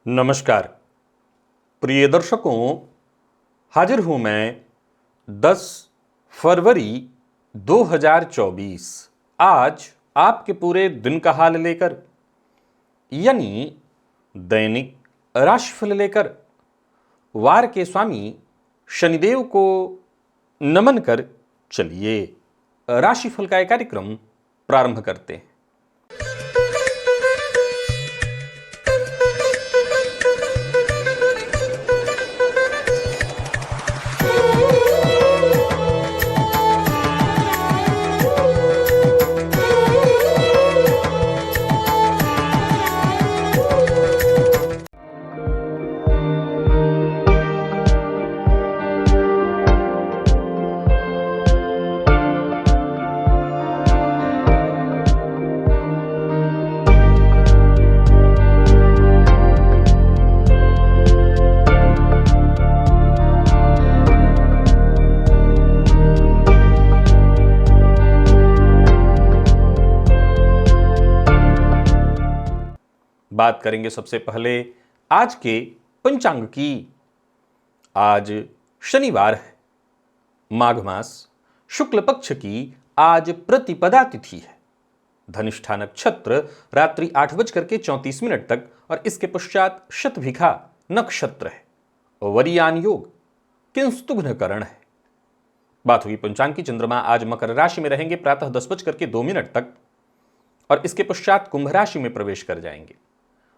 नमस्कार प्रिय दर्शकों, हाजिर हूं मैं 10 फरवरी 2024 आज आपके पूरे दिन का हाल लेकर, यानी दैनिक राशिफल लेकर वार के स्वामी शनिदेव को नमन कर चलिए राशिफल का एक कार्यक्रम प्रारंभ करते हैं। बात करेंगे सबसे पहले आज के पंचांग की। आज शनिवार है, माघ मास शुक्ल पक्ष की आज प्रतिपदा तिथि है। धनिष्ठा नक्षत्र रात्रि 8:34 तक और इसके पश्चात शतभिखा नक्षत्र है। वरियान योग किंस्तुघ्न करण है। बात हुई पंचांग की। चंद्रमा आज मकर राशि में रहेंगे प्रातः 10:02 तक और इसके पश्चात कुंभ राशि में प्रवेश कर जाएंगे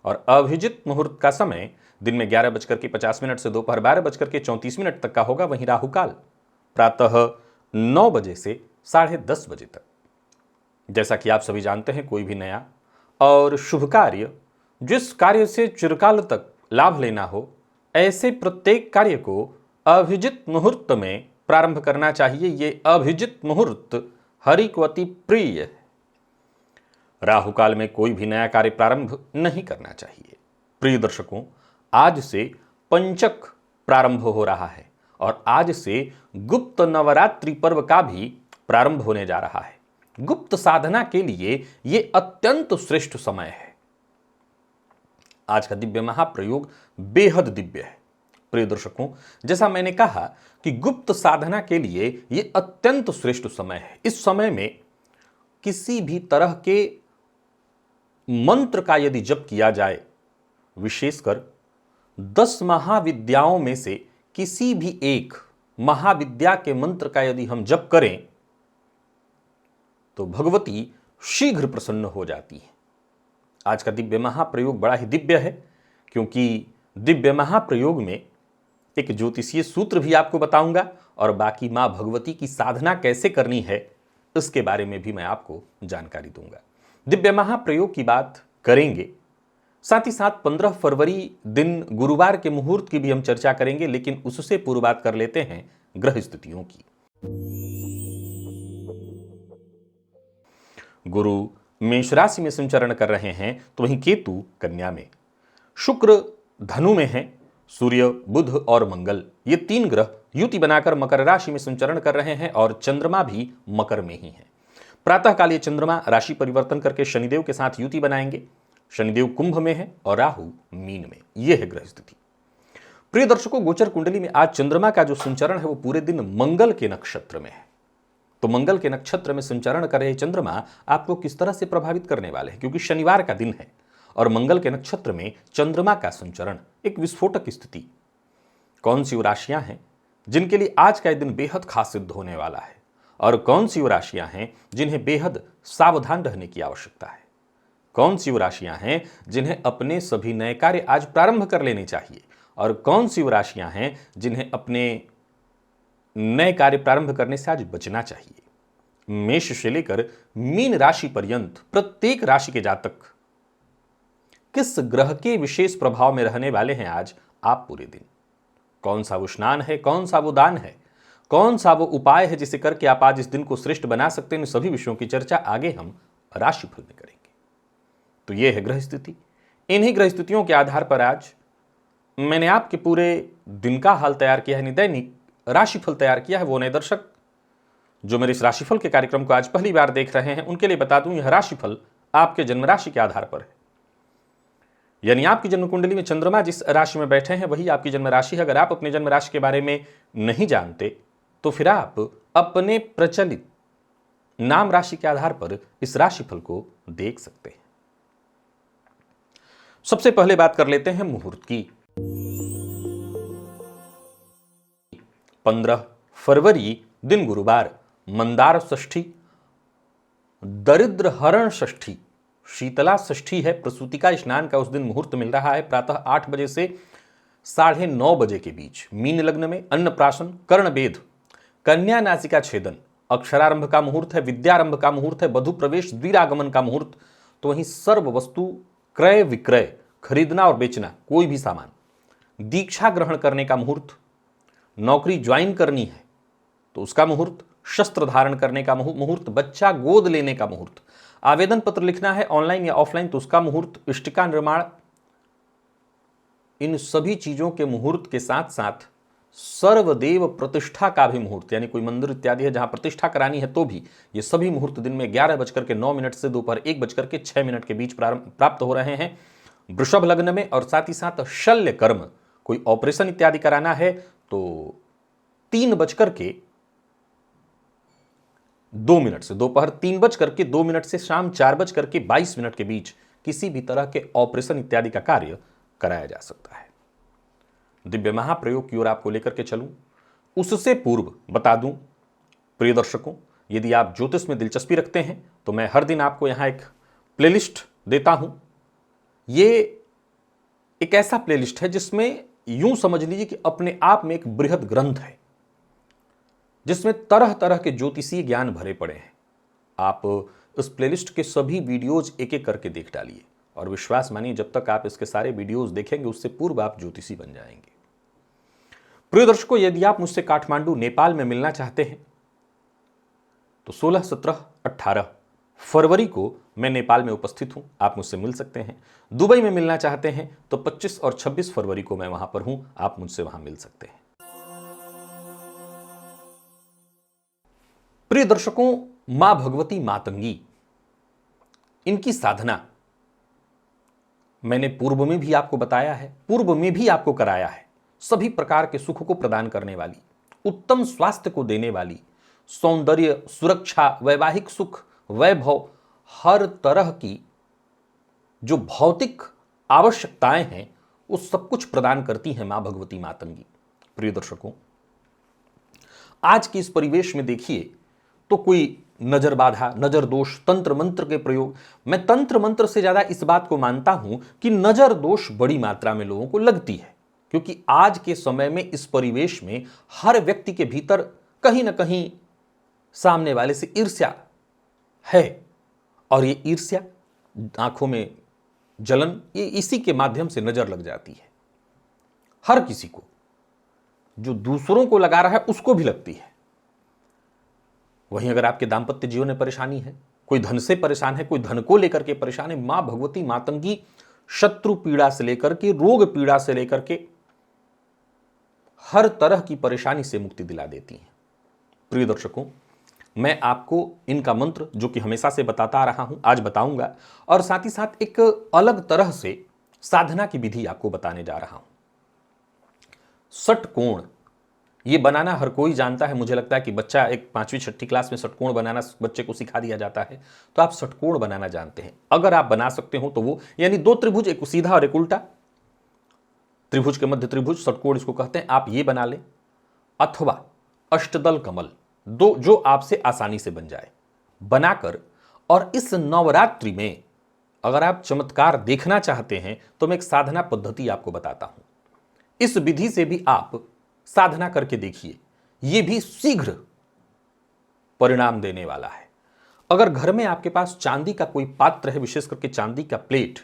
और अभिजित मुहूर्त का समय दिन में 11:50 से दोपहर 12:34 तक का होगा। वहीं राहु काल प्रातः 9 बजे से 10:30 बजे तक। जैसा कि आप सभी जानते हैं, कोई भी नया और शुभ कार्य, जिस कार्य से चिरकाल तक लाभ लेना हो, ऐसे प्रत्येक कार्य को अभिजित मुहूर्त में प्रारंभ करना चाहिए। ये अभिजित मुहूर्त हरि को अति प्रिय है। राहु काल में कोई भी नया कार्य प्रारंभ नहीं करना चाहिए। प्रिय दर्शकों, आज से पंचक प्रारंभ हो रहा है और आज से गुप्त नवरात्रि पर्व का भी प्रारंभ होने जा रहा है। गुप्त साधना के लिए यह अत्यंत श्रेष्ठ समय है। आज का दिव्य महाप्रयोग बेहद दिव्य है। प्रिय दर्शकों, जैसा मैंने कहा कि गुप्त साधना के लिए यह अत्यंत श्रेष्ठ समय है। इस समय में किसी भी तरह के मंत्र का यदि जप किया जाए, विशेषकर 10 महाविद्याओं में से किसी भी एक महाविद्या के मंत्र का यदि हम जप करें तो भगवती शीघ्र प्रसन्न हो जाती है। आज का दिव्य महाप्रयोग बड़ा ही दिव्य है, क्योंकि दिव्य महाप्रयोग में एक ज्योतिषीय सूत्र भी आपको बताऊंगा और बाकी मां भगवती की साधना कैसे करनी है इसके बारे में भी मैं आपको जानकारी दूंगा। दिव्य महाप्रयोग की बात करेंगे, साथ ही साथ 15 फरवरी दिन गुरुवार के मुहूर्त की भी हम चर्चा करेंगे, लेकिन उससे पूर्व बात कर लेते हैं ग्रह स्थितियों की। गुरु मेष राशि में संचरण कर रहे हैं, तो वहीं केतु कन्या में, शुक्र धनु में है, सूर्य बुध और मंगल ये 3 ग्रह युति बनाकर मकर राशि में संचरण कर रहे हैं और चंद्रमा भी मकर में ही है। प्रातःकाल ये चंद्रमा राशि परिवर्तन करके शनिदेव के साथ युति बनाएंगे। शनिदेव कुंभ में है और राहु मीन में। यह है ग्रह स्थिति। प्रिय दर्शकों, गोचर कुंडली में आज चंद्रमा का जो संचरण है वो पूरे दिन मंगल के नक्षत्र में है। तो मंगल के नक्षत्र में संचरण कर रहे चंद्रमा आपको किस तरह से प्रभावित करने वाले हैं, क्योंकि शनिवार का दिन है और मंगल के नक्षत्र में चंद्रमा का संचरण एक विस्फोटक स्थिति। कौन सी वो राशियां हैं जिनके लिए आज का दिन बेहद खास सिद्ध होने वाला है और कौन सी वो राशियां हैं जिन्हें बेहद सावधान रहने की आवश्यकता है। कौन सी वो राशियां हैं जिन्हें अपने सभी नए कार्य आज प्रारंभ कर लेने चाहिए और कौन सी वो राशियां हैं जिन्हें अपने नए कार्य प्रारंभ करने से आज बचना चाहिए। मेष से लेकर मीन राशि पर्यंत प्रत्येक राशि के जातक किस ग्रह के विशेष प्रभाव में रहने वाले हैं आज आप पूरे दिन। कौन सा वो स्नान है, कौन सा वो दान है, कौन सा वो उपाय है जिसे करके आप आज इस दिन को श्रेष्ठ बना सकते हैं, इन सभी विषयों की चर्चा आगे हम राशिफल में करेंगे। तो यह है ग्रह स्थिति। इन्हीं ग्रह स्थितियों के आधार पर आज मैंने आपके पूरे दिन का हाल तैयार किया है, दैनिक राशिफल तैयार किया है। वो नए दर्शक जो मेरे इस राशिफल के कार्यक्रम को आज पहली बार देख रहे हैं उनके लिए बता दूं, यह राशिफल आपके जन्म राशि के आधार पर है। यानी आपकी जन्म कुंडली में चंद्रमा जिस राशि में बैठे हैं वही आपकी जन्म राशि है। अगर आप अपने जन्म राशि के बारे में नहीं जानते तो फिर आप अपने प्रचलित नाम राशि के आधार पर इस राशिफल को देख सकते हैं। सबसे पहले बात कर लेते हैं मुहूर्त की। 15 फरवरी दिन गुरुवार, मंदार षष्ठी, दरिद्र हरण षष्ठी, शीतला षष्ठी है। प्रसूतिका स्नान का उस दिन मुहूर्त मिल रहा है प्रातः 8 बजे से 9:30 बजे के बीच। मीन लग्न में अन्नप्राशन, कर्णवेध, कन्या नासिका छेदन, अक्षरारंभ का मुहूर्त है, विद्यारंभ का मुहूर्त है, वधु प्रवेश, द्विरागमन का मुहूर्त। तो वहीं सर्व वस्तु क्रय विक्रय, खरीदना और बेचना कोई भी सामान, दीक्षा ग्रहण करने का मुहूर्त, नौकरी ज्वाइन करनी है तो उसका मुहूर्त, शस्त्र धारण करने का मुहूर्त, बच्चा गोद लेने का मुहूर्त, आवेदन पत्र लिखना है ऑनलाइन या ऑफलाइन तो उसका मुहूर्त, इष्टिका निर्माण, इन सभी चीजों के मुहूर्त के साथ साथ सर्वदेव प्रतिष्ठा का भी मुहूर्त, यानी कोई मंदिर इत्यादि है जहां प्रतिष्ठा करानी है तो भी ये सभी मुहूर्त दिन में 11:09 से दोपहर 1:06 के बीच प्राप्त हो रहे हैं वृषभ लग्न में। और साथ ही साथ शल्य कर्म, कोई ऑपरेशन इत्यादि कराना है तो 3:02 से दोपहर 3:02 से शाम 4:22 के बीच किसी भी तरह के ऑपरेशन इत्यादि का कार्य कराया जा सकता है। दिव्य महाप्रयोग की ओर आपको लेकर के चलूं उससे पूर्व बता दूं प्रिय दर्शकों, यदि आप ज्योतिष में दिलचस्पी रखते हैं तो मैं हर दिन आपको यहां एक प्लेलिस्ट देता हूं। ये एक ऐसा प्लेलिस्ट है जिसमें यूं समझ लीजिए कि अपने आप में एक बृहद ग्रंथ है जिसमें तरह तरह के ज्योतिषीय ज्ञान भरे पड़े हैं। आप इस प्लेलिस्ट के सभी वीडियोज एक एक करके देख डालिए और विश्वास मानिए जब तक आप इसके सारे वीडियोज देखेंगे उससे पूर्व आप ज्योतिषी बन जाएंगे। प्रिय दर्शकों, यदि आप मुझसे काठमांडू नेपाल में मिलना चाहते हैं तो 16, 17, 18 फरवरी को मैं नेपाल में उपस्थित हूं, आप मुझसे मिल सकते हैं। दुबई में मिलना चाहते हैं तो 25 और 26 फरवरी को मैं वहां पर हूं, आप मुझसे वहां मिल सकते हैं। प्रिय दर्शकों, मां भगवती मातंगी, इनकी साधना मैंने पूर्व में भी आपको बताया है, पूर्व में भी आपको कराया है। सभी प्रकार के सुख को प्रदान करने वाली, उत्तम स्वास्थ्य को देने वाली, सौंदर्य, सुरक्षा, वैवाहिक सुख, वैभव, हर तरह की जो भौतिक आवश्यकताएं हैं वो सब कुछ प्रदान करती हैं मां भगवती मातंगी। प्रिय दर्शकों, आज के इस परिवेश में देखिए तो कोई नजर बाधा, नजर दोष, तंत्र मंत्र के प्रयोग, मैं तंत्र मंत्र से ज्यादा इस बात को मानता हूं कि नजर दोष बड़ी मात्रा में लोगों को लगती है, क्योंकि आज के समय में इस परिवेश में हर व्यक्ति के भीतर कहीं ना कहीं सामने वाले से ईर्ष्या है और ये ईर्ष्या, आंखों में जलन, ये इसी के माध्यम से नजर लग जाती है। हर किसी को, जो दूसरों को लगा रहा है उसको भी लगती है। वहीं अगर आपके दांपत्य जीवन में परेशानी है, कोई धन से परेशान है, कोई धन को लेकर के परेशान है, मां भगवती मातंगी शत्रु पीड़ा से लेकर के, रोग पीड़ा से लेकर के हर तरह की परेशानी से मुक्ति दिला देती हैं। प्रिय दर्शकों, मैं आपको इनका मंत्र जो कि हमेशा से बताता आ रहा हूं आज बताऊंगा और साथ ही साथ एक अलग तरह से साधना की विधि आपको बताने जा रहा हूं। षटकोण ये बनाना हर कोई जानता है। मुझे लगता है कि बच्चा एक 5वीं 6ठी क्लास में षटकोण बनाना बच्चे को सिखा दिया जाता है, तो आप षटकोण बनाना जानते हैं। अगर आप बना सकते हो तो वो, यानी 2 त्रिभुज, एक सीधा और एक उल्टा, त्रिभुज के मध्य त्रिभुज, षटकोण इसको कहते हैं, आप ये बना लें, अथवा अष्टदल कमल, दो जो आपसे आसानी से बन जाए, बनाकर और इस नवरात्रि में अगर आप चमत्कार देखना चाहते हैं तो मैं एक साधना पद्धति आपको बताता हूं। इस विधि से भी आप साधना करके देखिए, यह भी शीघ्र परिणाम देने वाला है। अगर घर में आपके पास चांदी का कोई पात्र है, विशेष करके चांदी का प्लेट,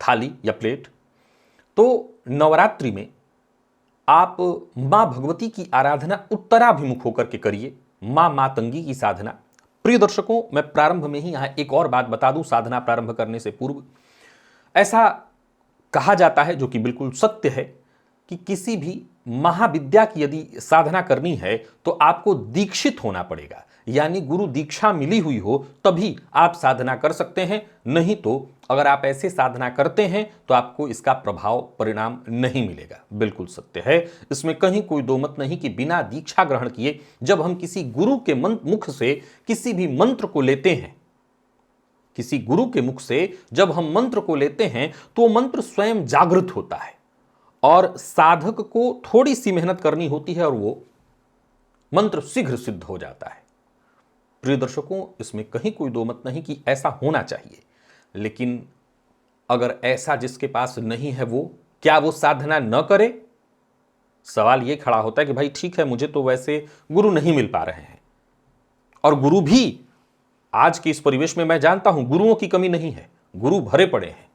थाली या प्लेट, तो नवरात्रि में आप मां भगवती की आराधना उत्तराभिमुख होकर के करिए, मां मातंगी की साधना। प्रिय दर्शकों, मैं प्रारंभ में ही यहां एक और बात बता दूं, साधना प्रारंभ करने से पूर्व ऐसा कहा जाता है, जो कि बिल्कुल सत्य है, कि किसी भी महाविद्या की यदि साधना करनी है तो आपको दीक्षित होना पड़ेगा, यानी गुरु दीक्षा मिली हुई हो तभी आप साधना कर सकते हैं। नहीं तो अगर आप ऐसे साधना करते हैं तो आपको इसका प्रभाव परिणाम नहीं मिलेगा। बिल्कुल सत्य है, इसमें कहीं कोई दो मत नहीं कि बिना दीक्षा ग्रहण किए जब हम किसी गुरु के मुख से किसी भी मंत्र को लेते हैं, किसी गुरु के मुख से जब हम मंत्र को लेते हैं तो मंत्र स्वयं जागृत होता है और साधक को थोड़ी सी मेहनत करनी होती है और वो मंत्र शीघ्र सिद्ध हो जाता है। प्रिय दर्शकों, इसमें कहीं कोई दो मत नहीं कि ऐसा होना चाहिए, लेकिन अगर ऐसा जिसके पास नहीं है वो क्या वो साधना न करे? सवाल यह खड़ा होता है कि भाई ठीक है, मुझे तो वैसे गुरु नहीं मिल पा रहे हैं, और गुरु भी आज के इस परिवेश में मैं जानता हूं गुरुओं की कमी नहीं है, गुरु भरे पड़े हैं।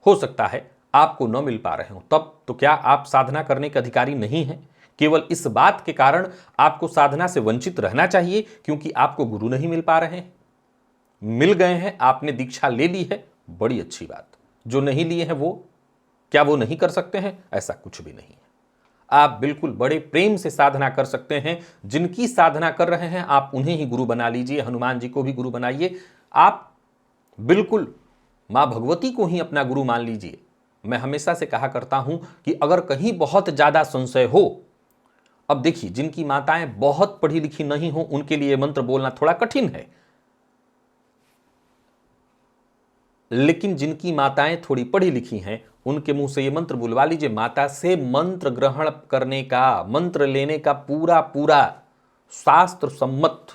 हो सकता है आपको न मिल पा रहे हो, तब तो क्या आप साधना करने के अधिकारी नहीं हैं? केवल इस बात के कारण आपको साधना से वंचित रहना चाहिए क्योंकि आपको गुरु नहीं मिल पा रहे हैं? मिल गए हैं, आपने दीक्षा ले ली है, बड़ी अच्छी बात। जो नहीं लिए हैं वो क्या वो नहीं कर सकते हैं? ऐसा कुछ भी नहीं है। आप बिल्कुल बड़े प्रेम से साधना कर सकते हैं। जिनकी साधना कर रहे हैं आप उन्हें ही गुरु बना लीजिए, हनुमान जी को भी गुरु बनाइए, आप बिल्कुल मां भगवती को ही अपना गुरु मान लीजिए। मैं हमेशा से कहा करता हूं कि अगर कहीं बहुत ज्यादा संशय हो, अब देखिए जिनकी माताएं बहुत पढ़ी लिखी नहीं हो उनके लिए मंत्र बोलना थोड़ा कठिन है, लेकिन जिनकी माताएं थोड़ी पढ़ी लिखी हैं उनके मुंह से ये मंत्र बुलवा लीजिए। माता से मंत्र ग्रहण करने का, मंत्र लेने का पूरा पूरा शास्त्र सम्मत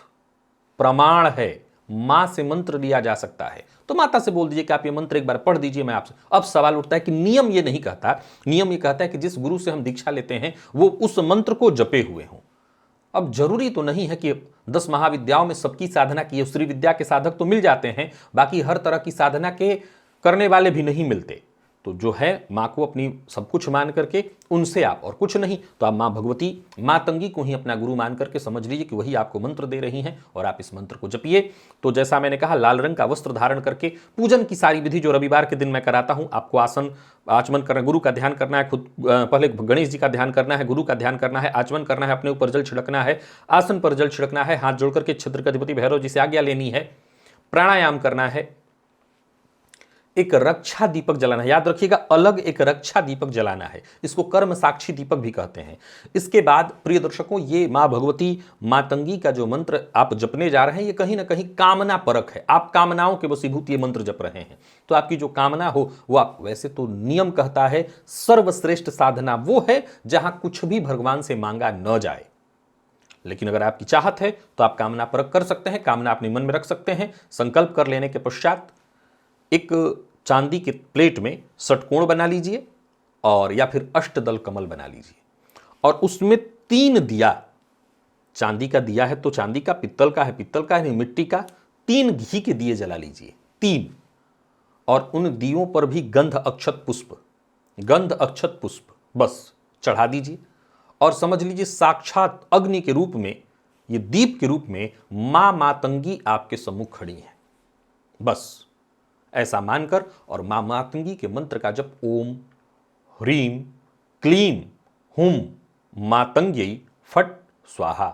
प्रमाण है, मां से मंत्र लिया जा सकता है। तो माता से बोल दीजिए कि आप ये मंत्र एक बार पढ़ दीजिए, मैं आपसे। अब सवाल उठता है कि नियम ये नहीं कहता, नियम ये कहता है कि जिस गुरु से हम दीक्षा लेते हैं वो उस मंत्र को जपे हुए हों। अब जरूरी तो नहीं है कि 10 महाविद्याओं में सबकी साधना की, श्री विद्या के साधक तो मिल जाते हैं, बाकी हर तरह की साधना के करने वाले भी नहीं मिलते। तो जो है मां को अपनी सब कुछ मान करके उनसे आप, और कुछ नहीं तो आप मां भगवती, मां तंगी को ही अपना गुरु मान करके समझ लीजिए कि वही आपको मंत्र दे रही हैं और आप इस मंत्र को जपिए। तो जैसा मैंने कहा, लाल रंग का वस्त्र धारण करके पूजन की सारी विधि जो रविवार के दिन मैं कराता हूं, आपको आसन आचमन करना, गुरु का ध्यान करना है, खुद पहले गणेश जी का ध्यान करना है, गुरु का ध्यान करना है, आचमन करना है, अपने ऊपर जल छिड़कना है, आसन पर जल छिड़कना है, हाथ जोड़ करके क्षेत्र अधिपति भैरव जी से आज्ञा लेनी है, प्राणायाम करना है, एक रक्षा दीपक जलाना है। याद रखिएगा, अलग एक रक्षा दीपक जलाना है, इसको कर्म साक्षी दीपक भी कहते हैं। इसके बाद प्रिय दर्शकों, ये मां भगवती मां तंगी का जो मंत्र आप जपने जा रहे हैं ये कहीं ना कहीं कामना परक है। आप कामनाओं के वशीभूत ये मंत्र जप रहे हैं, तो आपकी जो कामना हो वो आप, वैसे तो नियम कहता है सर्वश्रेष्ठ साधना वो है जहां कुछ भी भगवान से मांगा न जाए, लेकिन अगर आपकी चाहत है तो आप कामना परक कर सकते हैं, कामना अपने मन में रख सकते हैं। संकल्प कर लेने के पश्चात एक चांदी के प्लेट में षटकोण बना लीजिए और या फिर अष्टदल कमल बना लीजिए और उसमें 3 दिया, चांदी का दिया है तो चांदी का, पित्तल का है पित्तल का, नहीं मिट्टी का, 3 घी के दिए जला लीजिए, 3। और उन दियों पर भी गंध अक्षत पुष्प बस चढ़ा दीजिए और समझ लीजिए साक्षात अग्नि के रूप में, ये दीप के रूप में मां मातंगी आपके सम्मुख खड़ी है। बस ऐसा मानकर और मां मातंगी के मंत्र का जप, ओम ह्रीम क्लीम हुम मातंग्यै फट स्वाहा,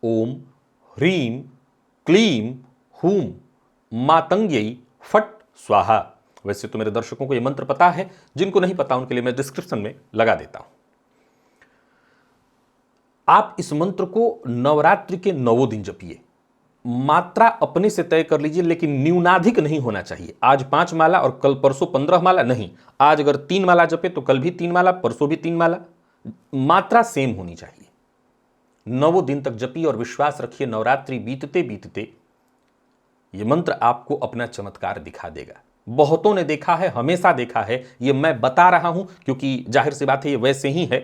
ओम ह्रीम क्लीम हुम मातंग्यै फट स्वाहा। वैसे तो मेरे दर्शकों को यह मंत्र पता है, जिनको नहीं पता उनके लिए मैं डिस्क्रिप्शन में लगा देता हूं। आप इस मंत्र को नवरात्रि के 9 दिन जपिए। मात्रा अपने से तय कर लीजिए, लेकिन न्यूनाधिक नहीं होना चाहिए। आज 5 माला और कल परसों 15 माला नहीं। आज अगर 3 माला जपे तो कल भी 3 माला, परसों भी 3 माला। मात्रा सेम होनी चाहिए। 9 दिन तक जपिए और विश्वास रखिए, नवरात्रि बीतते बीतते यह मंत्र आपको अपना चमत्कार दिखा देगा। बहुतों ने देखा है, हमेशा देखा है, यह मैं बता रहा हूं क्योंकि जाहिर सी बात है ये वैसे ही है।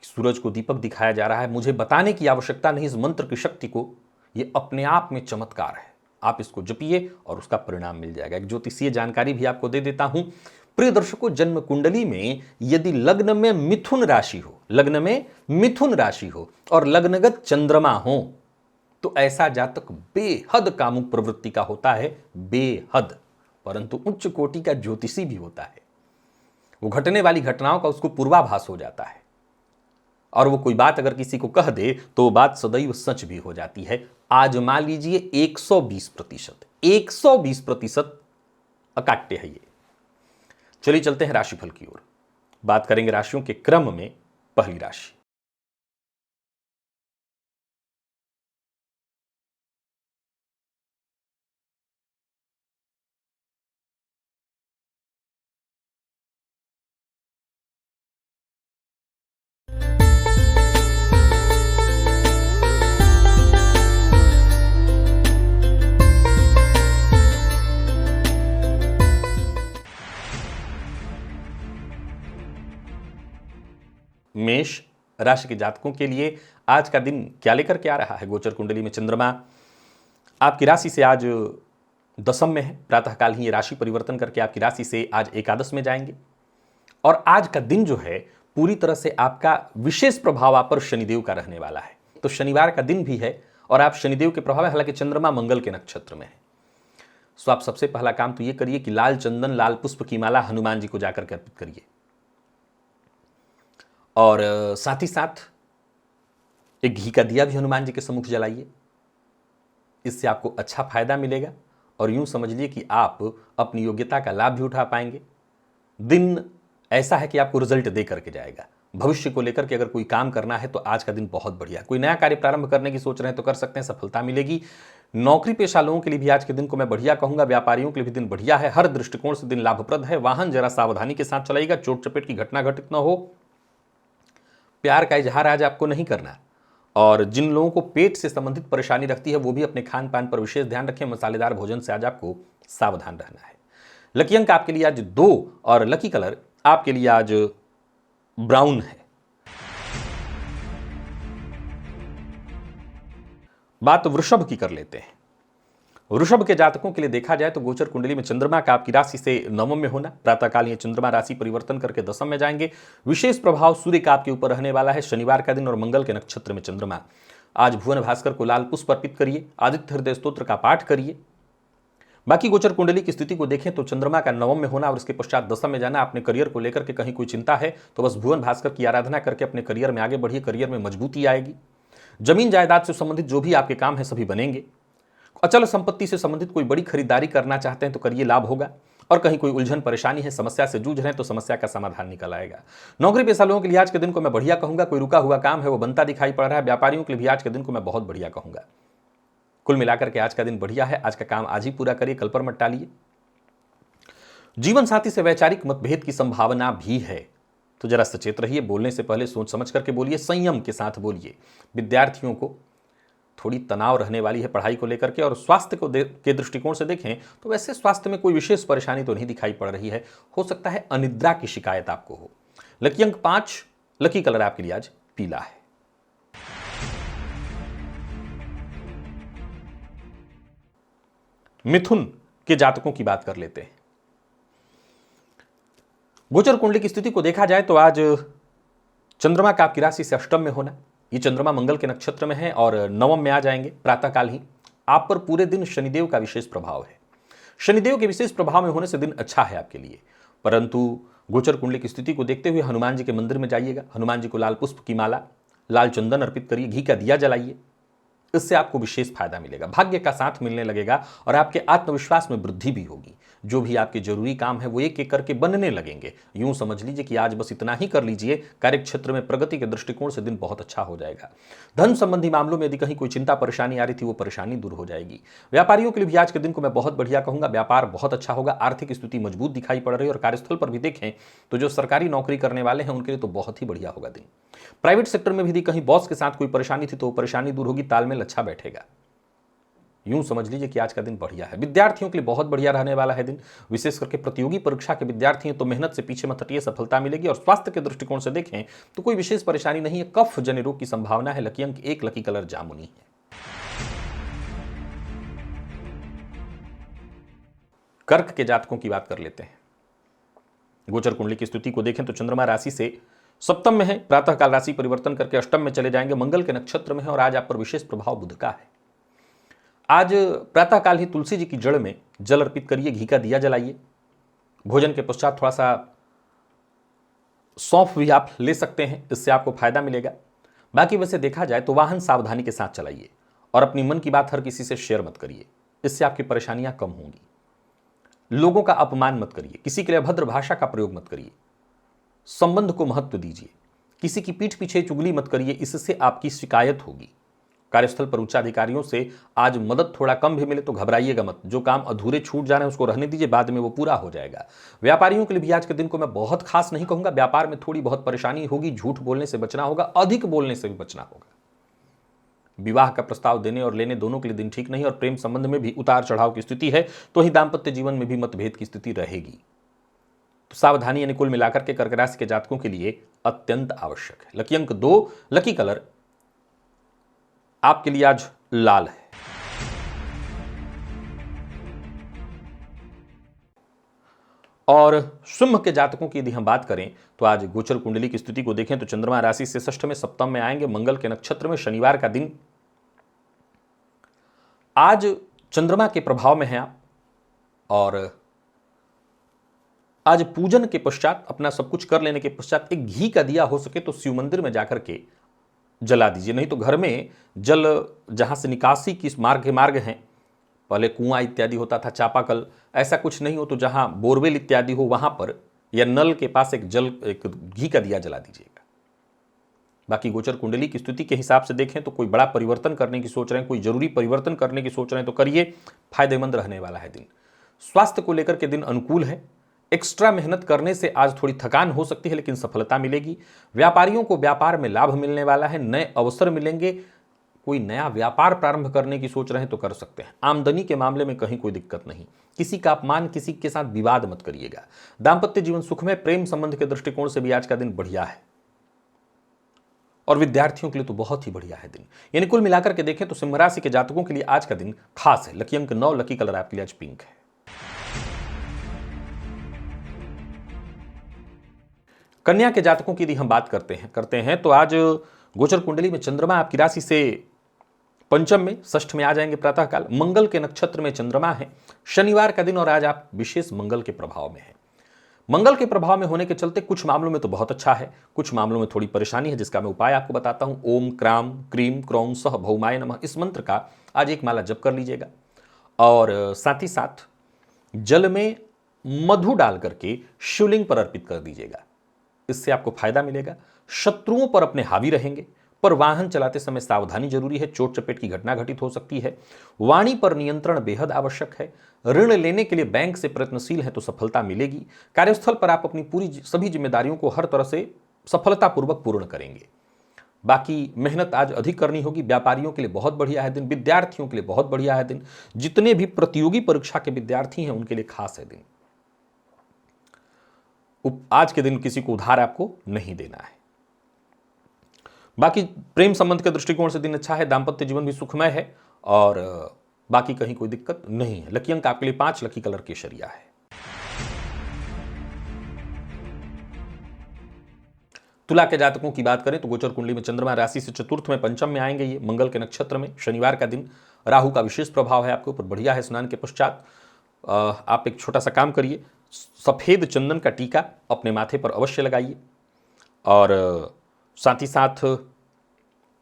सूरज को दीपक दिखाया जा रहा है, मुझे बताने की आवश्यकता नहीं इस मंत्र की शक्ति को, यह अपने आप में चमत्कार है। आप इसको जपिए और उसका परिणाम मिल जाएगा। एक ज्योतिषीय जानकारी भी आपको दे देता हूं। प्रिय दर्शकों, जन्म कुंडली में यदि लग्न में मिथुन राशि हो, लग्न में मिथुन राशि हो और लग्नगत चंद्रमा हो, तो ऐसा जातक बेहद कामुक प्रवृत्ति का होता है, बेहद, परंतु उच्च कोटि का ज्योतिषी भी होता है। वो घटने वाली घटनाओं का उसको पूर्वाभास हो जाता है, और वो कोई बात अगर किसी को कह दे तो वो बात सदैव सच भी हो जाती है। आजमा लीजिए, 120%, 120% अकाट्य है ये। चलिए चलते हैं राशिफल की ओर। बात करेंगे राशियों के क्रम में। पहली राशि मेष राशि के जातकों के लिए आज का दिन क्या लेकर के आ रहा है? गोचर कुंडली में चंद्रमा आपकी राशि से आज दशम में है। प्रातःकाल ही ये राशि परिवर्तन करके आपकी राशि से आज एकादश में जाएंगे, और आज का दिन जो है पूरी तरह से आपका विशेष प्रभाव आप पर शनिदेव का रहने वाला है। तो शनिवार का दिन भी है और आप शनिदेव के प्रभाव में, हालांकि चंद्रमा मंगल के नक्षत्र में है। सो आप सबसे पहला काम तो ये करिए कि लाल चंदन, लाल पुष्प की माला हनुमान जी को जाकर के अर्पित करिए, और साथ ही साथ एक घी का दिया भी हनुमान जी के सम्मुख जलाइए। इससे आपको अच्छा फायदा मिलेगा और यूं समझिए कि आप अपनी योग्यता का लाभ भी उठा पाएंगे। दिन ऐसा है कि आपको रिजल्ट दे करके जाएगा। भविष्य को लेकर के अगर कोई काम करना है तो आज का दिन बहुत बढ़िया है। कोई नया कार्य प्रारंभ करने की सोच रहे हैं तो कर सकते हैं, सफलता मिलेगी। नौकरी पेशा लोगों के लिए भी आज के दिन को मैं बढ़िया कहूंगा। व्यापारियों के लिए भी दिन बढ़िया है, हर दृष्टिकोण से दिन लाभप्रद है। वाहन जरा सावधानी के साथ चलाइएगा, चोट चपेट की घटना घटित न हो। प्यार का इजहार आज आपको नहीं करना, और जिन लोगों को पेट से संबंधित परेशानी रखती है वो भी अपने खान पान पर विशेष ध्यान रखें। मसालेदार भोजन से आज आपको सावधान रहना है। लकी अंक आपके लिए आज 2 और लकी कलर आपके लिए आज ब्राउन है। बात वृषभ की कर लेते हैं। वृषभ के जातकों के लिए देखा जाए तो गोचर कुंडली में चंद्रमा का आपकी राशि से नवम में होना, प्रातःकाल ये चंद्रमा राशि परिवर्तन करके दशम में जाएंगे। विशेष प्रभाव सूर्य का आपके ऊपर रहने वाला है शनिवार का दिन, और मंगल के नक्षत्र में चंद्रमा। आज भुवन भास्कर को लाल पुष्प अर्पित करिए, आदित्य हृदय स्तोत्र का पाठ करिए। बाकी गोचर कुंडली की स्थिति को देखें तो चंद्रमा का नवम में होना और उसके पश्चात दशम में जाना। अपने करियर को लेकर के कहीं कोई चिंता है तो बस भुवन भास्कर की आराधना करके अपने करियर में आगे बढ़िए, करियर में मजबूती आएगी। जमीन जायदाद से संबंधित जो भी आपके काम है सभी बनेंगे। अचल संपत्ति से संबंधित कोई बड़ी खरीदारी करना चाहते हैं तो करिए, लाभ होगा। और कहीं कोई उलझन परेशानी है, समस्या से जूझ रहे हैं तो समस्या का समाधान निकल आएगा। नौकरी पेशा लोगों के लिए आज के दिन को मैं बढ़िया कहूंगा। कोई रुका हुआ काम है वो बनता दिखाई पड़ रहा है। व्यापारियों के लिए भी आज के दिन को मैं बहुत बढ़िया कहूंगा। कुल मिलाकर के आज का दिन बढ़िया है। आज का काम आज ही पूरा करिए, कल पर मत टालिए। जीवन साथी से वैचारिक मतभेद की संभावना भी है, तो जरा सचेत रहिए। बोलने से पहले सोच समझ करके बोलिए, संयम के साथ बोलिए। विद्यार्थियों को थोड़ी तनाव रहने वाली है पढ़ाई को लेकर के, और स्वास्थ्य को के दृष्टिकोण से देखें तो वैसे स्वास्थ्य में कोई विशेष परेशानी तो नहीं दिखाई पड़ रही है। हो सकता है अनिद्रा की शिकायत आपको हो। लकी अंक 5, लकी कलर आपके लिए आज पीला है। मिथुन के जातकों की बात कर लेते हैं। गोचर कुंडली की स्थिति को देखा जाए तो आज चंद्रमा का आपकी राशि से अष्टम में होना, ये चंद्रमा मंगल के नक्षत्र में है और नवम में आ जाएंगे प्रातःकाल ही। आप पर पूरे दिन शनिदेव का विशेष प्रभाव है। शनिदेव के विशेष प्रभाव में होने से दिन अच्छा है आपके लिए, परंतु गोचर कुंडली की स्थिति को देखते हुए हनुमान जी के मंदिर में जाइएगा। हनुमान जी को लाल पुष्प की माला, लाल चंदन अर्पित करिए, घी का दिया जलाइए। इससे आपको विशेष फायदा मिलेगा, भाग्य का साथ मिलने लगेगा और आपके आत्मविश्वास में वृद्धि भी होगी। जो भी आपके जरूरी काम है वो एक एक करके बनने लगेंगे। यूं समझ लीजिए कि आज बस इतना ही कर लीजिए, कार्य क्षेत्र में प्रगति के दृष्टिकोण से दिन बहुत अच्छा हो जाएगा। धन संबंधी मामलों में यदि कहीं कोई चिंता परेशानी आ रही थी वो परेशानी दूर हो जाएगी। व्यापारियों के लिए भी आज के दिन को मैं बहुत बढ़िया कहूंगा। व्यापार बहुत अच्छा होगा, आर्थिक स्थिति मजबूत दिखाई पड़ रही है। और कार्यस्थल पर भी देखें तो जो सरकारी नौकरी करने वाले हैं उनके लिए तो बहुत ही बढ़िया होगा दिन। प्राइवेट सेक्टर में भी यदि कहीं बॉस के साथ कोई परेशानी थी तो वो परेशानी दूर होगी, तालमेल अच्छा बैठेगा। यूं समझ लीजिए कि आज का दिन बढ़िया है। विद्यार्थियों के लिए बहुत बढ़िया रहने वाला है दिन, विशेष करके प्रतियोगी परीक्षा के विद्यार्थी हैं तो मेहनत से पीछे मत हटिए, सफलता मिलेगी। और स्वास्थ्य के दृष्टिकोण से देखें तो कोई विशेष परेशानी नहीं है, कफ जन्य रोग की संभावना है। लकी अंक 1, लकी कलर जामुनी है। कर्क के जातकों की बात कर लेते हैं। गोचर कुंडली की स्थिति को देखें तो चंद्रमा राशि से सप्तम में है, प्रातःकाल राशि परिवर्तन करके अष्टम में चले जाएंगे, मंगल के नक्षत्र में है और आज आप पर विशेष प्रभाव बुध का है। आज प्रातःकाल ही तुलसी जी की जड़ में जल अर्पित करिए, घी का दिया जलाइए। भोजन के पश्चात थोड़ा सा सौंफ भी आप ले सकते हैं, इससे आपको फायदा मिलेगा। बाकी वैसे देखा जाए तो वाहन सावधानी के साथ चलाइए और अपनी मन की बात हर किसी से शेयर मत करिए, इससे आपकी परेशानियां कम होंगी। लोगों का अपमान मत करिए, किसी के लिए अभद्र भाषा का प्रयोग मत करिए, संबंध को महत्व दीजिए, किसी की पीठ पीछे चुगली मत करिए, इससे आपकी शिकायत होगी। कार्यस्थल पर उच्चाधिकारियों से आज मदद थोड़ा कम भी मिले तो घबराइएगा मत, जो काम अधूरे छूट जा रहे हैं उसको रहने दीजिए, बाद में वो पूरा हो जाएगा। व्यापारियों के लिए भी आज के दिन को मैं बहुत खास नहीं कहूंगा, व्यापार में थोड़ी बहुत परेशानी होगी, झूठ बोलने से बचना होगा, अधिक बोलने से भी बचना होगा। विवाह का प्रस्ताव देने और लेने दोनों के लिए दिन ठीक नहीं, और प्रेम संबंध में भी उतार चढ़ाव की स्थिति है, तो ही दाम्पत्य जीवन में भी मतभेद की स्थिति रहेगी। तो सावधानी यानी कुल मिलाकर के कर्क राशि के जातकों के लिए अत्यंत आवश्यक है। लकी अंक 2, लकी कलर आपके लिए आज लाल है। और सिंह के जातकों की यदि हम बात करें तो आज गोचर कुंडली की स्थिति को देखें तो चंद्रमा राशि से षष्ठ में सप्तम में आएंगे, मंगल के नक्षत्र में, शनिवार का दिन। आज चंद्रमा के प्रभाव में हैं आप, और आज पूजन के पश्चात अपना सब कुछ कर लेने के पश्चात एक घी का दिया हो सके तो शिव मंदिर में जाकर के जला दीजिए, नहीं तो घर में जल जहां से निकासी की मार्ग हैं, पहले कुआं इत्यादि होता था, चापाकल, ऐसा कुछ नहीं हो तो जहां बोरवेल इत्यादि हो वहां पर या नल के पास एक घी का दिया जला दीजिएगा। बाकी गोचर कुंडली की स्थिति के हिसाब से देखें तो कोई बड़ा परिवर्तन करने की सोच रहे हैं, कोई जरूरी परिवर्तन करने की सोच रहे हैं तो करिए, फायदेमंद रहने वाला है दिन। स्वास्थ्य को लेकर के दिन अनुकूल है, एक्स्ट्रा मेहनत करने से आज थोड़ी थकान हो सकती है लेकिन सफलता मिलेगी। व्यापारियों को व्यापार में लाभ मिलने वाला है, नए अवसर मिलेंगे, कोई नया व्यापार प्रारंभ करने की सोच रहे हैं तो कर सकते हैं। आमदनी के मामले में कहीं कोई दिक्कत नहीं, किसी का अपमान, किसी के साथ विवाद मत करिएगा। दाम्पत्य जीवन सुखमय, प्रेम संबंध के दृष्टिकोण से भी आज का दिन बढ़िया है, और विद्यार्थियों के लिए तो बहुत ही बढ़िया है दिन। यानी कुल मिलाकर के देखें तो सिंह राशि के जातकों के लिए आज का दिन खास है। लकी अंक 9, लकी कलर आपके लिए आज पिंक है। कन्या के जातकों की यदि हम बात करते हैं तो आज गोचर कुंडली में चंद्रमा आपकी राशि से पंचम में, षष्ठ में आ जाएंगे प्रातःकाल, मंगल के नक्षत्र में चंद्रमा है, शनिवार का दिन, और आज आप विशेष मंगल के प्रभाव में हैं। मंगल के प्रभाव में होने के चलते कुछ मामलों में तो बहुत अच्छा है, कुछ मामलों में थोड़ी परेशानी है, जिसका मैं उपाय आपको बताता हूं। ओम क्राम क्रीम क्रौम सह भौमाय नमः, इस मंत्र का आज एक माला जप कर लीजिएगा, और साथ ही साथ जल में मधु डाल करके शिवलिंग पर अर्पित कर दीजिएगा, इससे आपको फायदा मिलेगा। शत्रुओं पर अपने हावी रहेंगे, पर वाहन चलाते समय सावधानी जरूरी है, चोट चपेट की घटना घटित हो सकती है। वाणी पर नियंत्रण बेहद आवश्यक है। ऋण लेने के लिए बैंक से प्रयत्नशील है तो सफलता मिलेगी। कार्यस्थल पर आप अपनी पूरी सभी जिम्मेदारियों को हर तरह से सफलतापूर्वक पूर्ण करेंगे। बाकी मेहनत आज अधिक करनी होगी। व्यापारियों के लिए बहुत बढ़िया है दिन, विद्यार्थियों के लिए बहुत बढ़िया है दिन, जितने भी प्रतियोगी परीक्षा के विद्यार्थी हैं उनके लिए खास है दिन। आज के दिन किसी को उधार आपको नहीं देना है। बाकी प्रेम संबंध के दृष्टिकोण से दिन अच्छा है, दाम्पत्य जीवन भी सुखमय है, और बाकी कहीं कोई दिक्कत नहीं है। लकी अंक आपके लिए 5, लकी कलर केसरिया है। तुला के जातकों की बात करें तो गोचर कुंडली में चंद्रमा राशि से चतुर्थ में, पंचम में आएंगे, ये मंगल के नक्षत्र में, शनिवार का दिन, राहु का विशेष प्रभाव है आपके ऊपर, बढ़िया है। स्नान के पश्चात आप एक छोटा सा काम करिए, सफेद चंदन का टीका अपने माथे पर अवश्य लगाइए, और साथ ही साथ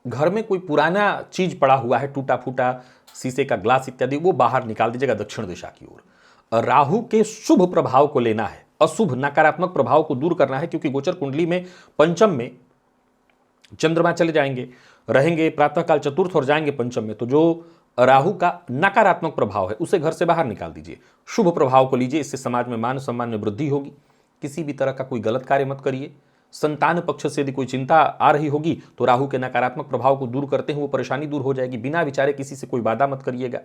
घर में कोई पुराना चीज पड़ा हुआ है, टूटा फूटा शीशे का ग्लास इत्यादि, वो बाहर निकाल दीजिएगा दक्षिण दिशा की ओर। राहु के शुभ प्रभाव को लेना है, अशुभ नकारात्मक प्रभाव को दूर करना है, क्योंकि गोचर कुंडली में पंचम में चंद्रमा चले जाएंगे, रहेंगे प्रातःकाल चतुर्थ और जाएंगे पंचम में, तो जो राहु का नकारात्मक प्रभाव है उसे घर से बाहर निकाल दीजिए, शुभ प्रभाव को लीजिए, इससे समाज में मान सम्मान में वृद्धि होगी। किसी भी तरह का कोई गलत कार्य मत करिए। संतान पक्ष से यदि कोई चिंता आ रही होगी तो राहु के नकारात्मक प्रभाव को दूर करते हैं वो परेशानी दूर हो जाएगी। बिना विचारे किसी से कोई वादा मत करिएगा,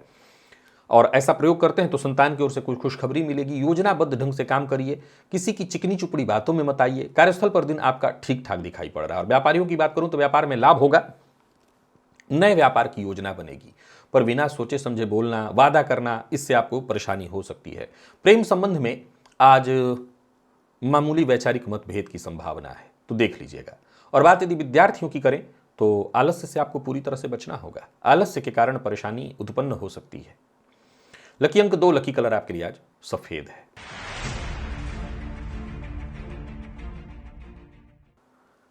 और ऐसा प्रयोग करते हैं तो संतान की ओर से कोई खुशखबरी मिलेगी। योजनाबद्ध ढंग से काम करिए, किसी की चिकनी चुपड़ी बातों में मत आइए। कार्यस्थल पर दिन आपका ठीक ठाक दिखाई पड़ रहा है। और व्यापारियों की बात करूं तो व्यापार में लाभ होगा, नए व्यापार की योजना बनेगी, पर बिना सोचे समझे बोलना, वादा करना, इससे आपको परेशानी हो सकती है। प्रेम संबंध में आज मामूली वैचारिक मतभेद की संभावना है, तो देख लीजिएगा। और बात यदि विद्यार्थियों की करें तो आलस्य से आपको पूरी तरह से बचना होगा, आलस्य के कारण परेशानी उत्पन्न हो सकती है। लकी अंक 2, लकी कलर आपके लिए आज सफेद है।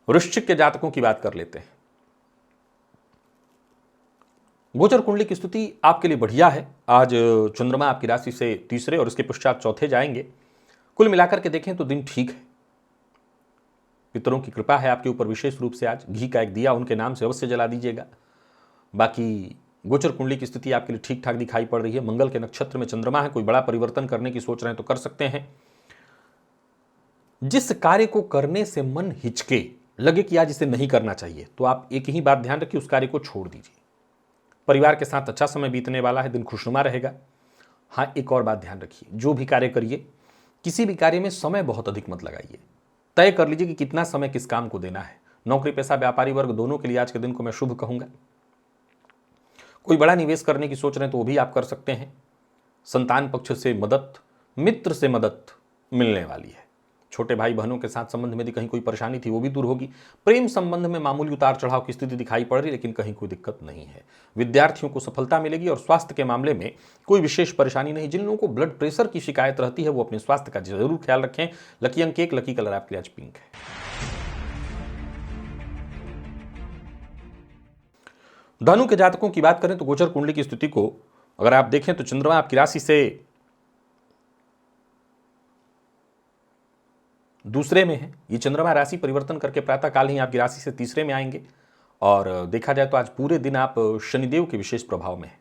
वृश्चिक के जातकों की बात कर लेते हैं। गोचर कुंडली की स्थिति आपके लिए बढ़िया है। आज चंद्रमा आपकी राशि से तीसरे और इसके पश्चात चौथे जाएंगे। कुल मिलाकर के देखें तो दिन ठीक है। पितरों की कृपा है आपके ऊपर विशेष रूप से। आज घी का एक दिया उनके नाम से अवश्य जला दीजिएगा। बाकी गोचर कुंडली की स्थिति आपके लिए ठीक ठाक दिखाई पड़ रही है। मंगल के नक्षत्र में चंद्रमा है। कोई बड़ा परिवर्तन करने की सोच रहे हैं तो कर सकते हैं। जिस कार्य को करने से मन हिचके, लगे कि आज इसे नहीं करना चाहिए, तो आप एक ही बात ध्यान रखिए, उस कार्य को छोड़ दीजिए। परिवार के साथ अच्छा समय बीतने वाला है। दिन खुशनुमा रहेगा। हाँ, एक और बात ध्यान रखिए, जो भी कार्य करिए, किसी भी कार्य में समय बहुत अधिक मत लगाइए। तय कर लीजिए कि कितना समय किस काम को देना है। नौकरी पेशा व्यापारी वर्ग दोनों के लिए आज के दिन को मैं शुभ कहूंगा। कोई बड़ा निवेश करने की सोच रहे हैं तो वो भी आप कर सकते हैं। संतान पक्ष से मदद, मित्र से मदद मिलने वाली है। छोटे भाई बहनों के साथ संबंध में यदि कहीं कोई परेशानी थी वो भी दूर होगी। प्रेम संबंध में मामूली उतार चढ़ाव की स्थिति दिखाई पड़ रही है, लेकिन कहीं कोई दिक्कत नहीं है। विद्यार्थियों को सफलता मिलेगी और स्वास्थ्य के मामले में कोई विशेष परेशानी नहीं। जिन लोगों को ब्लड प्रेशर की शिकायत रहती है वो अपने स्वास्थ्य का जरूर ख्याल रखें। लकी अंक 1, लकी कलर आपके लिए आज पिंक है। धनु के जातकों की बात करें तो गोचर कुंडली की स्थिति को अगर आप देखें तो चंद्रमा आपकी राशि से दूसरे में है। ये चंद्रमा राशि परिवर्तन करके प्रातः काल ही आपकी राशि से तीसरे में आएंगे। और देखा जाए तो आज पूरे दिन आप शनिदेव के विशेष प्रभाव में हैं।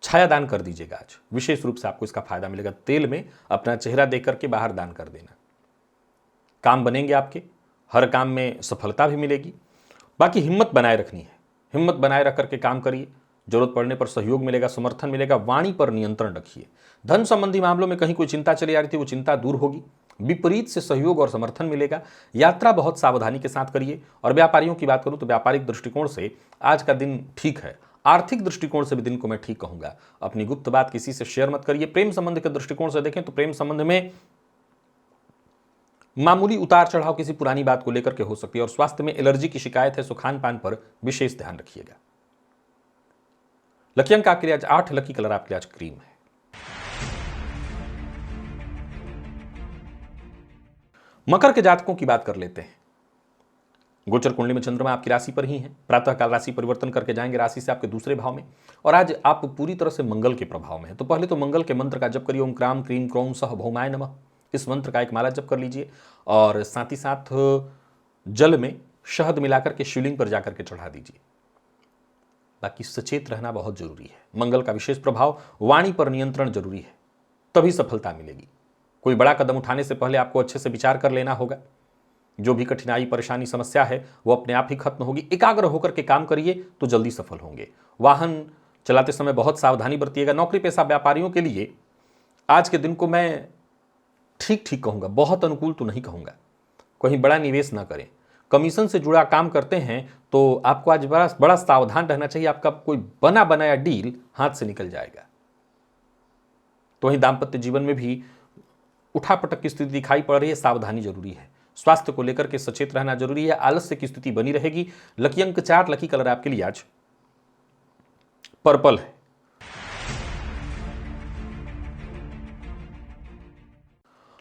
छाया दान कर दीजिएगा आज, विशेष रूप से आपको इसका फायदा मिलेगा। तेल में अपना चेहरा देख करके बाहर दान कर देना। काम बनेंगे आपके, हर काम में सफलता भी मिलेगी। बाकी हिम्मत बनाए रखनी है। हिम्मत बनाए रख करके काम करिए। जरूरत पड़ने पर सहयोग मिलेगा, समर्थन मिलेगा। वाणी पर नियंत्रण रखिए। धन संबंधी मामलों में कहीं कोई चिंता चली आ रही थी वो चिंता दूर होगी। विपरीत से सहयोग और समर्थन मिलेगा। यात्रा बहुत सावधानी के साथ करिए। और व्यापारियों की बात करूं तो व्यापारिक दृष्टिकोण से आज का दिन ठीक है। आर्थिक दृष्टिकोण से भी दिन को मैं ठीक कहूंगा। अपनी गुप्त बात किसी से शेयर मत करिए। प्रेम संबंध के दृष्टिकोण से देखें तो प्रेम संबंध में मामूली उतार चढ़ाव किसी पुरानी बात को लेकर के हो सकती है। और स्वास्थ्य में एलर्जी की शिकायत है, सो खान पान पर विशेष ध्यान रखिएगा। लकी अंक आपके लिए आज 8, लकी कलर आपके लिए आज क्रीम है। मकर के जातकों की बात कर लेते हैं। गोचर कुंडली में चंद्रमा आपकी राशि पर ही है। प्रातःकाल राशि परिवर्तन करके जाएंगे राशि से आपके दूसरे भाव में। और आज आप पूरी तरह से मंगल के प्रभाव में है। तो पहले तो मंगल के मंत्र का जप करिए। ओम क्राम क्रीम क्रौम सह भौमाय नमः। इस मंत्र का एक माला जप कर लीजिए। और साथ ही साथ जल में शहद मिलाकर के शिवलिंग पर जाकर के चढ़ा दीजिए। बाकी सचेत रहना बहुत जरूरी है। मंगल का विशेष प्रभाव, वाणी पर नियंत्रण जरूरी है, तभी सफलता मिलेगी। कोई बड़ा कदम उठाने से पहले आपको अच्छे से विचार कर लेना होगा। जो भी कठिनाई, परेशानी, समस्या है वो अपने आप ही खत्म होगी। एकाग्र होकर के काम करिए तो जल्दी सफल होंगे। वाहन चलाते समय बहुत सावधानी बरतिएगा। नौकरी पेशा व्यापारियों के लिए आज के दिन को मैं ठीक ठीक कहूंगा, बहुत अनुकूल तो नहीं कहूंगा। कहीं बड़ा निवेश ना करें। कमीशन से जुड़ा काम करते हैं तो आपको आज बड़ा सावधान रहना चाहिए। आपका कोई बना बनाया डील हाथ से निकल जाएगा। तो वहीं दाम्पत्य जीवन में भी उठापटक की स्थिति दिखाई पड़ रही है। सावधानी जरूरी है। स्वास्थ्य को लेकर के सचेत रहना जरूरी है। आलस्य की स्थिति बनी रहेगी। लकी अंक 4, लकी कलर आपके लिए आज पर्पल है।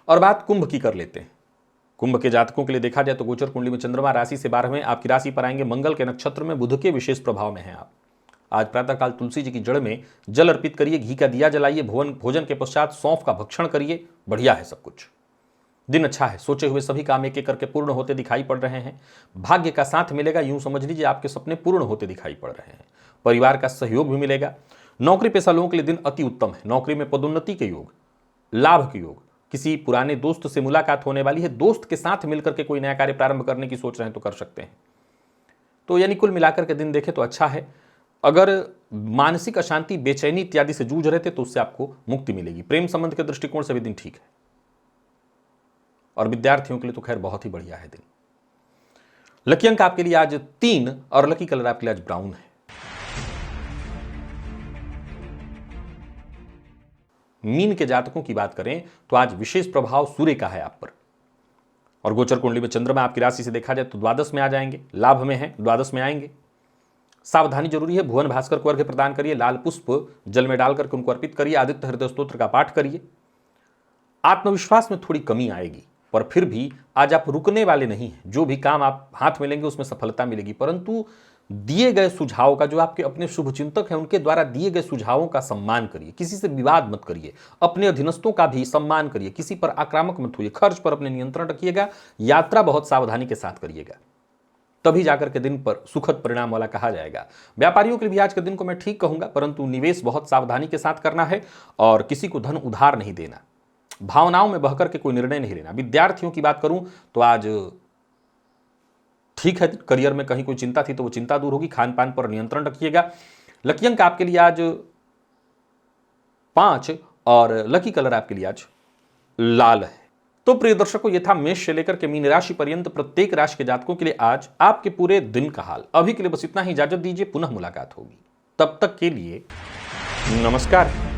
और बात कुंभ की कर लेते हैं। कुंभ के जातकों के लिए देखा जाए तो गोचर कुंडली में चंद्रमा राशि से 12वें आपकी राशि पर आएंगे। मंगल के नक्षत्र में बुध के विशेष प्रभाव में हैं आप। आज प्रातःकाल तुलसी जी की जड़ में जल अर्पित करिए। घी का दिया जलाइए। भोजन के पश्चात सौंफ का भक्षण करिए। बढ़िया है सब कुछ। दिन अच्छा है। सोचे हुए सभी काम एक एक करके पूर्ण होते दिखाई पड़ रहे हैं। भाग्य का साथ मिलेगा। यूं समझ लीजिए आपके सपने पूर्ण होते दिखाई पड़ रहे हैं। परिवार का सहयोग भी मिलेगा। नौकरी पेशा लोगों के लिए दिन अति उत्तम है। नौकरी में पदोन्नति के योग, लाभ के योग, किसी पुराने दोस्त से मुलाकात होने वाली है। दोस्त के साथ मिलकर के कोई नया कार्य प्रारंभ करने की सोच रहे हैं तो कर सकते हैं। तो यानी कुल मिलाकर के दिन देखें तो अच्छा है। अगर मानसिक अशांति, बेचैनी इत्यादि से जूझ रहे थे तो उससे आपको मुक्ति मिलेगी। प्रेम संबंध के दृष्टिकोण से भी दिन ठीक है। और विद्यार्थियों के लिए तो खैर बहुत ही बढ़िया है दिन। लकी अंक आपके लिए आज 3 और लकी कलर आपके लिए आज ब्राउन है। मीन के जातकों की बात करें तो आज विशेष प्रभाव सूर्य का है आप पर। और गोचर कुंडली में चंद्रमा आपकी राशि से देखा जाए तो द्वादश में आ जाएंगे। लाभ में है, द्वादश में आएंगे। सावधानी जरूरी है। भुवन भास्कर को अर्घ्य प्रदान करिए। लाल पुष्प जल में डालकर के उनको अर्पित करिए। आदित्य हृदय स्तोत्र का पाठ करिए। आत्मविश्वास में थोड़ी कमी आएगी। पर फिर भी आज आप रुकने वाले नहीं हैं। जो भी काम आप हाथ में लेंगे उसमें सफलता मिलेगी, परंतु दिए गए सुझाव का, जो आपके अपने शुभचिंतक हैं उनके द्वारा दिए गए सुझावों का सम्मान करिए, किसी से विवाद मत करिए, अपने अधीनस्थों का भी सम्मान करिए, किसी पर आक्रामक मत होइए, खर्च पर अपने नियंत्रण रखिएगा, यात्रा बहुत सावधानी के साथ करिएगा, तभी जाकर के दिन पर सुखद परिणाम वाला कहा जाएगा। व्यापारियों के लिए भी आज के दिन को मैं ठीक कहूंगा, परंतु निवेश बहुत सावधानी के साथ करना है और किसी को धन उधार नहीं देना, भावनाओं में बहकर के कोई निर्णय नहीं लेना। विद्यार्थियों की बात करूं तो आज ठीक है, करियर में कहीं कोई चिंता थी तो वो चिंता दूर होगी, खान पान पर नियंत्रण रखिएगा। लकी अंक आपके लिए आज 5 और लकी कलर आपके लिए आज लाल है। तो प्रिय दर्शकों, ये था मेष से लेकर के मीन राशि पर्यंत प्रत्येक राशि के जातकों के लिए आज आपके पूरे दिन का हाल। अभी के लिए बस इतना ही, इजाजत दीजिए, पुनः मुलाकात होगी, तब तक के लिए नमस्कार।